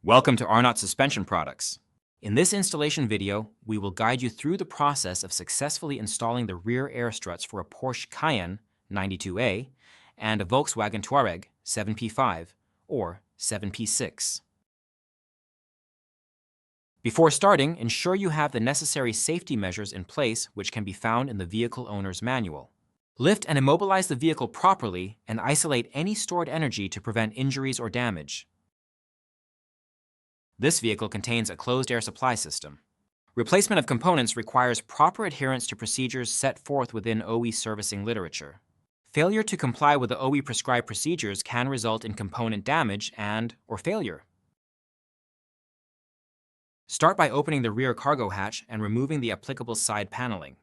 Welcome to Arnott Suspension Products. In this installation video, we will guide you through the process of successfully installing the rear air struts for a Porsche Cayenne 92A and a Volkswagen Touareg 7P5 or 7P6. Before starting, ensure you have the necessary safety measures in place, which can be found in the vehicle owner's manual. Lift and immobilize the vehicle properly and isolate any stored energy to prevent injuries or damage. This vehicle contains a closed air supply system. Replacement of components requires proper adherence to procedures set forth within OE servicing literature. Failure to comply with the OE prescribed procedures can result in component damage or failure. Start by opening the rear cargo hatch and removing the applicable side paneling.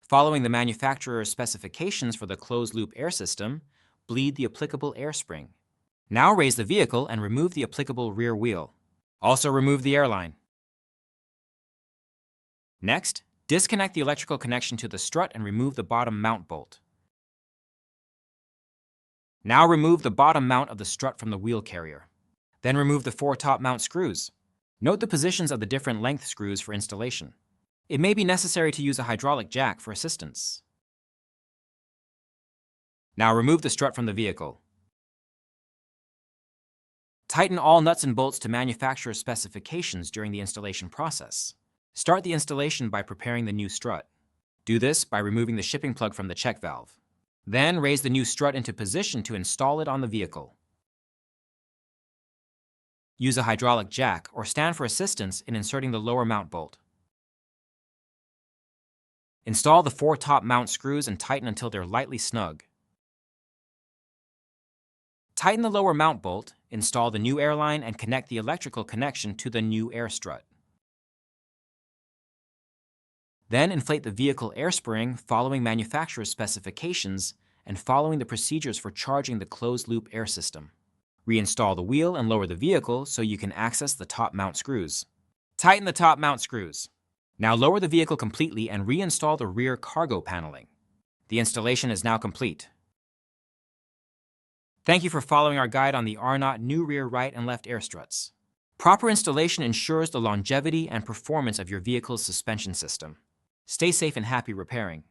Following the manufacturer's specifications for the closed-loop air system, bleed the applicable air spring. Now raise the vehicle and remove the applicable rear wheel. Also remove the airline. Next, disconnect the electrical connection to the strut and remove the bottom mount bolt. Now remove the bottom mount of the strut from the wheel carrier. Then remove the 4 top mount screws. Note the positions of the different length screws for installation. It may be necessary to use a hydraulic jack for assistance. Now remove the strut from the vehicle. Tighten all nuts and bolts to manufacturer's specifications during the installation process. Start the installation by preparing the new strut. Do this by removing the shipping plug from the check valve. Then raise the new strut into position to install it on the vehicle. Use a hydraulic jack or stand for assistance in inserting the lower mount bolt. Install the 4 top mount screws and tighten until they're lightly snug. Tighten the lower mount bolt, install the new airline, and connect the electrical connection to the new air strut. Then inflate the vehicle air spring following manufacturer's specifications and following the procedures for charging the closed-loop air system. Reinstall the wheel and lower the vehicle so you can access the top mount screws. Tighten the top mount screws. Now lower the vehicle completely and reinstall the rear cargo paneling. The installation is now complete. Thank you for following our guide on the Arnott new rear right and left air struts. Proper installation ensures the longevity and performance of your vehicle's suspension system. Stay safe and happy repairing.